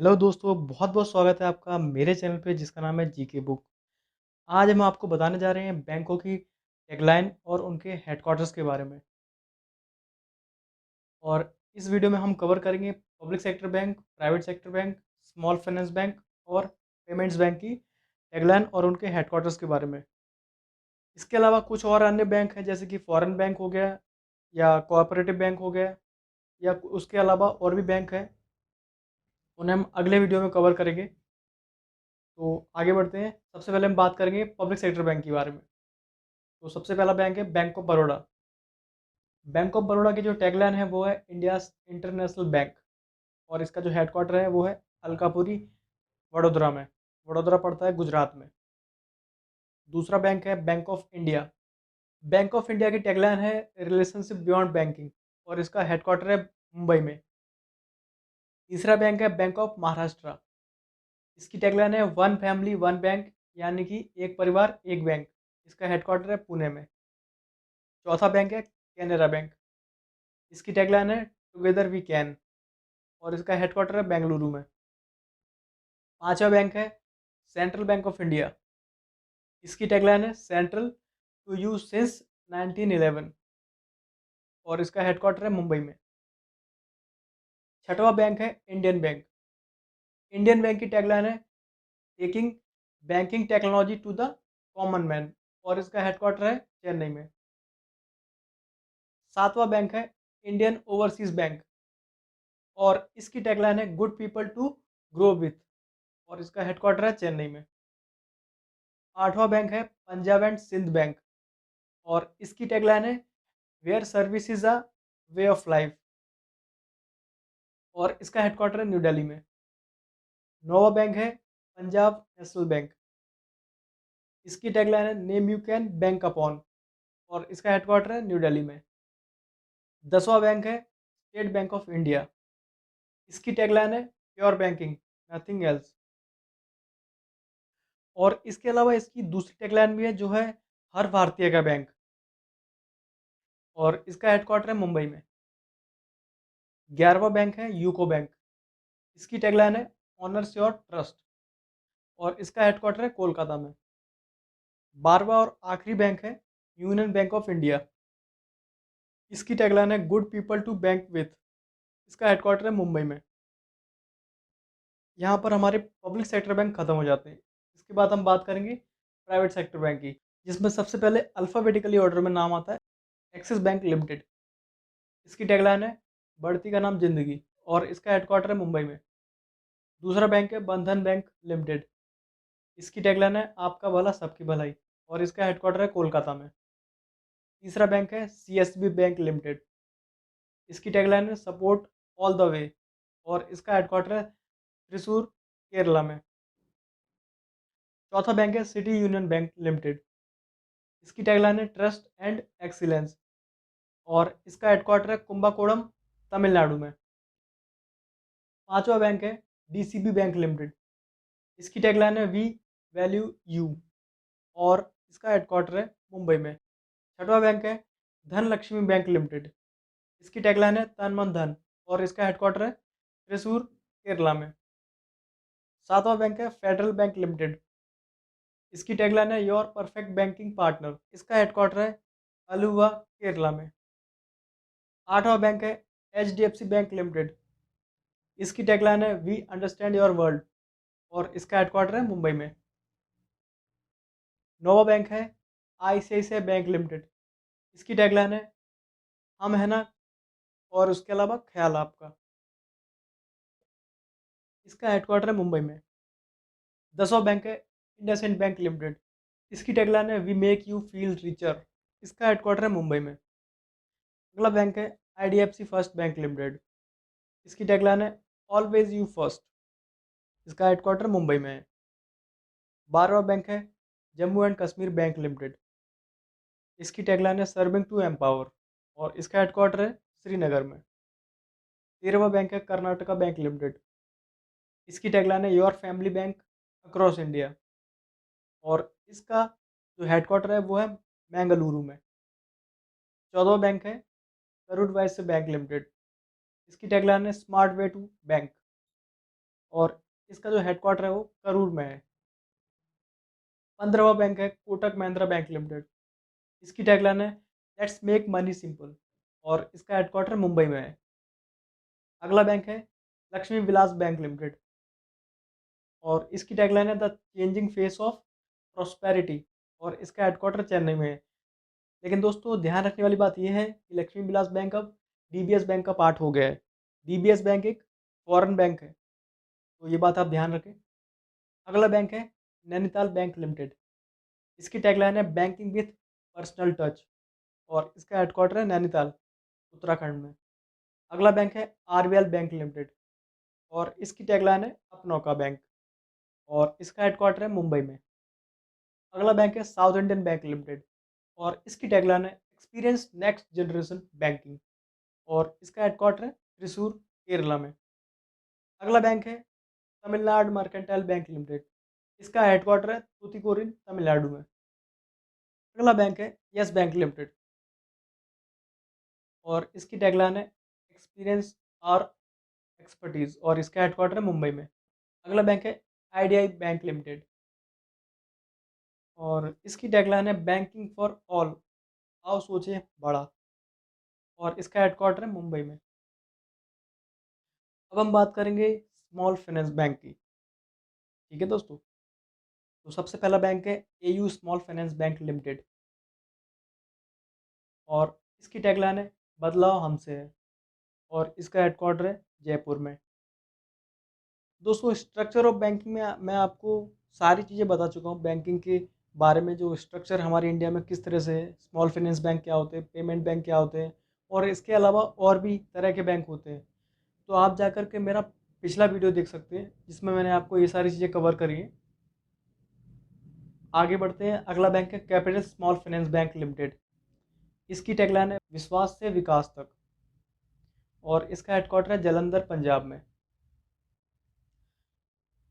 Hello दोस्तों, बहुत-बहुत स्वागत है आपका मेरे चैनल पे जिसका नाम है जीके बुक। आज हम आपको बताने जा रहे हैं बैंकों की टैगलाइन और उनके हेडक्वार्टर्स के बारे में। और इस वीडियो में हम कवर करेंगे public sector bank, private sector bank, small finance bank और पेमेंट्स बैंक की टैगलाइन और उनके हेडक्वार्टर्स के बारे में। इसके अलावा कुछ और अन्य बैंक हैं जैसे कि फॉरेन बैंक हो गया या कोऑपरेटिव बैंक हो गया या उसके अलावा और भी बैंक हैं, उन्हें हम अगले वीडियो में कवर करेंगे। तो आगे बढ़ते हैं। सबसे पहले हम बात करेंगे पब्लिक सेक्टर बैंक के बारे में। तो सबसे पहला बैंक है bank of Baroda. Bank of Baroda की जो टैगलाइन है वो है इंडियाज इंटरनेशनल बैंक। और इसका जो हेडक्वार्टर है वो है अलकापुरी, वडोदरा में। वडोदरा पड़ता है गुजरात में। दूसरा बैंक है bank of India. Bank of India की टैगलाइन है रिलेशनशिप बियॉन्ड बैंकिंग और इसका हेडक्वार्टर है मुंबई में। तीसरा बैंक है बैंक ऑफ महाराष्ट्र। इसकी टैगलाइन है वन फैमिली वन बैंक, यानी कि एक परिवार एक बैंक। इसका हेडक्वार्टर है पुणे में। चौथा बैंक है कैनरा बैंक। इसकी टैगलाइन है टुगेदर वी कैन और इसका हेडक्वार्टर है बेंगलुरु में। पांचवा बैंक है सेंट्रल बैंक ऑफ इंडिया। इसकी टैगलाइन है सेंट्रल टू यू सिंस 1911 और इसका हेडक्वार्टर है मुंबई में। छठवां बैंक है इंडियन बैंक। इंडियन बैंक की टैगलाइन है taking banking technology to the common man और इसका हेडक्वार्टर है चेन्नई में। सातवां बैंक है इंडियन ओवरसीज बैंक और इसकी टैगलाइन है good people to grow with और इसका हेडक्वार्टर है चेन्नई में। आठवां बैंक है पंजाब एंड सिंध बैंक और इसकी टैगलाइन है where service is a way of life और इसका हेडक्वार्टर है न्यू दिल्ली में। नौवा बैंक है पंजाब नेशनल बैंक। इसकी टैगलाइन है name you can bank upon और इसका हेडक्वार्टर है न्यू दिल्ली में। 10वां बैंक है स्टेट बैंक ऑफ इंडिया। इसकी टैगलाइन है प्योर बैंकिंग, नथिंग एल्स। और इसके अलावा इसकी दूसरी टैगलाइन भी है जो है हर भारतीय का बैंक और इसका हेडक्वार्टर है मुंबई में। 11वां बैंक है यूको बैंक। इसकी टैगलाइन है ऑनर्स योर ट्रस्ट और इसका हेडक्वार्टर है कोलकाता में। 12वां और आखिरी बैंक है यूनियन बैंक ऑफ इंडिया। इसकी टैगलाइन है good people to bank with. इसका हेडक्वार्टर है मुंबई में। यहाँ पर हमारे पब्लिक सेक्टर बैंक खत्म हो जाते हैं। इसके बाद हम बात करेंगे प्राइवेट सेक्टर बैंक की, जिसमें सबसे पहले अल्फ़ाबेटिकली ऑर्डर में नाम आता है एक्सिस बैंक लिमिटेड। इसकी टैगलाइन है बढ़ती का नाम जिंदगी और इसका हेडक्वार्टर है मुंबई में। दूसरा बैंक है बंधन बैंक लिमिटेड। इसकी टैगलाइन है आपका भला सबकी भलाई और इसका हेडक्वार्टर है कोलकाता में। तीसरा बैंक है सीएसबी बैंक लिमिटेड। इसकी टैगलाइन है सपोर्ट ऑल द वे और इसका हेडक्वार्टर है त्रिशूर, केरला में। चौथा बैंक है सिटी यूनियन बैंक लिमिटेड। इसकी टैगलाइन है ट्रस्ट एंड एक्सीलेंस और इसका हेडक्वार्टर है कुंभकोणम, तमिलनाडु में। पांचवा बैंक है डीसीबी बैंक लिमिटेड। इसकी टैगलाइन है वी वैल्यू यू और इसका हेडक्वार्टर है मुंबई में। छठवां बैंक है धनलक्ष्मी बैंक लिमिटेड। इसकी टैगलाइन है तन मन धन और इसका हेडक्वार्टर है त्रिशूर, केरला में। सातवां बैंक है फेडरल बैंक लिमिटेड। इसकी टैगलाइन है योर परफेक्ट बैंकिंग पार्टनर। इसका हेडक्वार्टर है अलुवा, केरला में। आठवां बैंक है एचडीएफसी बैंक लिमिटेड। इसकी टैगलाइन है वी अंडरस्टैंड योर वर्ल्ड और इसका हेडक्वार्टर है मुंबई में। नौवा बैंक है आईसीआईसीआई बैंक लिमिटेड। इसकी टैगलाइन है हम है ना और उसके अलावा ख्याल आपका। इसका हेडक्वार्टर है मुंबई में। 10वां बैंक है इंडसइंड बैंक लिमिटेड। इसकी टैगलाइन है we make you feel richer. इसका हेडक्वार्टर है मुंबई में। अगला बैंक है आईडीएफसी फर्स्ट बैंक लिमिटेड। इसकी टैगलाइन है ऑलवेज यू फर्स्ट। इसका हेडक्वार्टर मुंबई में है। 12वां बैंक है Jammu and Kashmir bank limited. इसकी टैगलाइन है सर्विंग टू एम्पावर और इसका हेडक्वार्टर है श्रीनगर में। 13वां बैंक है कर्नाटका बैंक लिमिटेड। इसकी टैगलाइन है your family bank across India और इसका जो हेडक्वार्टर है वो है बेंगलुरु में। 14वां बैंक है करूर वैश्य बैंक लिमिटेड। इसकी टैगलाइन है स्मार्ट वे टू बैंक और इसका जो हेडक्वार्टर है वो करूर में है। 15वां बैंक है कोटक महिंद्रा बैंक लिमिटेड। इसकी टैगलाइन है लेट्स मेक मनी सिंपल और इसका हेडक्वार्टर मुंबई में है। अगला बैंक है लक्ष्मी विलास बैंक लिमिटेड और इसकी टैगलाइन है the changing face of prosperity और इसका हेडक्वार्टर चेन्नई में है। लेकिन दोस्तों ध्यान रखने वाली बात यह है कि लक्ष्मी विलास बैंक अब डीबीएस बैंक का पार्ट हो गया है। डीबीएस बैंक एक फॉरेन बैंक है, तो ये बात आप ध्यान रखें। अगला बैंक है नैनीताल बैंक लिमिटेड। इसकी टैगलाइन है बैंकिंग विथ पर्सनल टच और इसका हेडक्वार्टर है नैनीताल, उत्तराखंड में। अगला बैंक है आरबीएल बैंक लिमिटेड और इसकी टैगलाइन है अपनों का बैंक और इसका हेडक्वार्टर है मुंबई में। अगला बैंक है साउथ इंडियन बैंक लिमिटेड और इसकी टैगलाइन है एक्सपीरियंस नेक्स्ट जनरेशन बैंकिंग और इसका हेडक्वार्टर है त्रिशूर, केरला में। अगला बैंक है तमिलनाडु मर्केंटाइल बैंक लिमिटेड। इसका हेडक्वार्टर है तूतीकोरिन, तमिलनाडु में। अगला बैंक है यस बैंक लिमिटेड और इसकी टैगलाइन है एक्सपीरियंस और एक्सपर्टीज और इसका हेडक्वार्टर है मुंबई में। अगला बैंक है आईडीआई बैंक लिमिटेड और इसकी टैगलाइन है बैंकिंग फॉर ऑल, आओ सोचे बड़ा और इसका हेडक्वार्टर है मुंबई में। अब हम बात करेंगे स्मॉल फाइनेंस बैंक की। ठीक है दोस्तों, तो सबसे पहला बैंक है AU small finance bank limited और इसकी टैगलाइन है बदलाव हमसे है और इसका हेडक्वार्टर है जयपुर में। दोस्तों स्ट्रक्चर ऑफ बैंकिंग में मैं आपको सारी चीज़ें बता चुका हूँ बैंकिंग के बारे में, जो स्ट्रक्चर हमारे इंडिया में किस तरह से है, स्मॉल फाइनेंस बैंक क्या होते हैं, पेमेंट बैंक क्या होते हैं और इसके अलावा और भी तरह के बैंक होते हैं। तो आप जा कर के मेरा पिछला वीडियो देख सकते हैं जिसमें मैंने आपको ये सारी चीज़ें कवर करी हैं। आगे बढ़ते हैं। अगला बैंक है capital small finance bank limited. इसकी टैगलाइन है विश्वास से विकास तक और इसका हेडक्वार्टर है जालंधर, पंजाब में।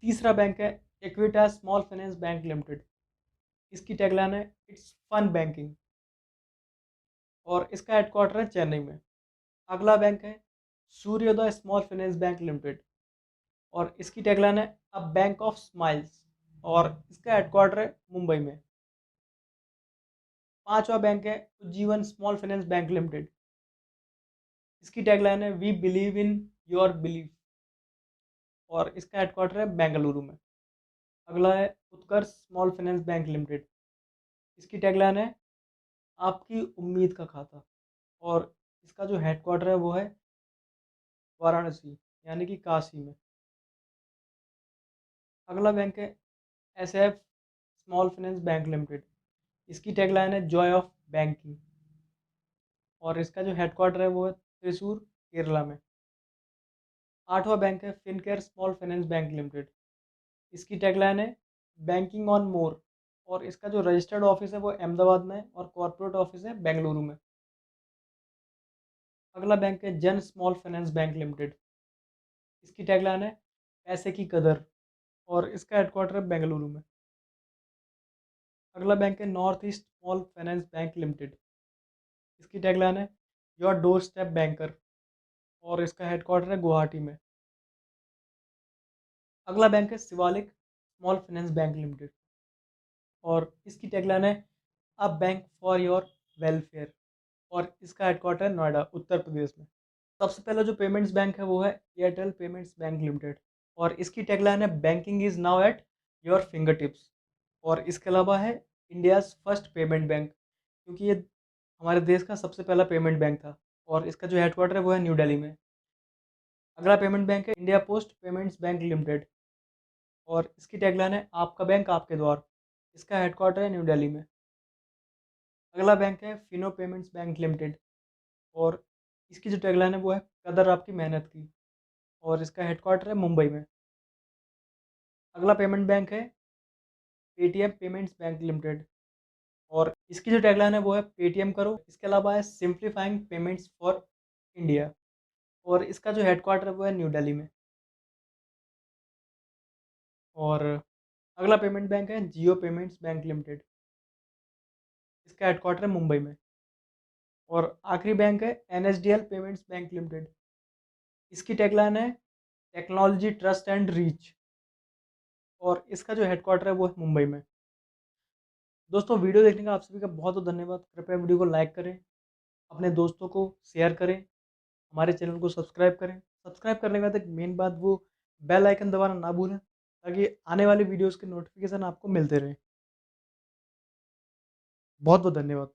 तीसरा बैंक है Equitas small finance bank limited. इसकी टैगलाइन है इट्स फन बैंकिंग और इसका हेडक्वार्टर है चेन्नई में। अगला बैंक है सूर्योदय स्मॉल फाइनेंस बैंक लिमिटेड और इसकी टैगलाइन है अ बैंक ऑफ स्माइल्स और इसका हेडक्वार्टर है मुंबई में। पांचवा बैंक है Ujjivan small finance bank limited. इसकी टैगलाइन है we believe in your belief और इसका हेडक्वार्टर है बेंगलुरु में। अगला है उत्कर्ष स्मॉल फाइनेंस बैंक लिमिटेड। इसकी टैगलाइन है आपकी उम्मीद का खाता और इसका जो हेडक्वार्टर है वो है वाराणसी, यानी कि काशी में। अगला बैंक है S F small finance bank limited. इसकी टैगलाइन है जॉय ऑफ बैंकिंग और इसका जो हेडक्वार्टर है वो है त्रिशूर, केरला में। आठवां बैंक है Fincare small finance bank limited. इसकी टैगलाइन है बैंकिंग ऑन मोर और इसका जो रजिस्टर्ड ऑफिस है वो अहमदाबाद में और कॉर्पोरेट ऑफिस है बेंगलुरु में। अगला बैंक है जन स्मॉल फाइनेंस बैंक लिमिटेड। इसकी टैगलाइन है पैसे की कदर और इसका हेडक्वार्टर है बेंगलुरु में। अगला बैंक है north east small finance bank limited. इसकी टैगलाइन है योर डोर स्टेप बैंकर और इसका हेडक्वार्टर है गुवाहाटी में। अगला बैंक है Shivalik small finance bank limited और इसकी टैगलाइन है a bank for your welfare और इसका हेडक्वार्टर है नोएडा, उत्तर प्रदेश में। सबसे पहला जो पेमेंट्स बैंक है वो है एयरटेल पेमेंट्स बैंक लिमिटेड और इसकी टैगलाइन है banking is now at your finger tips और इसके अलावा है इंडियाज़ फर्स्ट पेमेंट बैंक, क्योंकि ये हमारे देश का सबसे पहला पेमेंट बैंक था और इसका जो हेडक्वार्टर है वो है न्यू दिल्ली में। अगला पेमेंट बैंक है India post payments bank limited और इसकी टैगलाइन है आपका बैंक आपके द्वार। इसका हेडक्वार्टर है न्यू दिल्ली में। अगला बैंक है फिनो पेमेंट्स बैंक लिमिटेड और इसकी जो टैगलाइन है वो है कदर आपकी मेहनत की और इसका हेडक्वार्टर है मुंबई में। अगला पेमेंट बैंक है पेटीएम पेमेंट्स बैंक लिमिटेड और इसकी जो टैगलाइन है वो है पेटीएम करो। इसके अलावा है सिंप्लीफाइंग पेमेंट्स फॉर इंडिया और इसका जो हेडक्वार्टर है वो है न्यू दिल्ली में। और अगला पेमेंट बैंक है जियो पेमेंट्स बैंक लिमिटेड। इसका हेडक्वार्टर है मुंबई में। और आखिरी बैंक है एनएसडीएल पेमेंट्स बैंक लिमिटेड। इसकी टैगलाइन है टेक्नोलॉजी ट्रस्ट एंड रीच, और इसका जो हेडक्वार्टर है वो है मुंबई में। दोस्तों, वीडियो देखने का आप सभी का बहुत बहुत धन्यवाद। कृपया वीडियो को लाइक करें, अपने दोस्तों को शेयर करें, हमारे चैनल को सब्सक्राइब करें। सब्सक्राइब करने के बाद एक मेन बात, वो बेल आइकन दबाना ना भूलें, ताकि आने वाली वीडियोस के नोटिफिकेशन आपको मिलते रहें। बहुत बहुत धन्यवाद।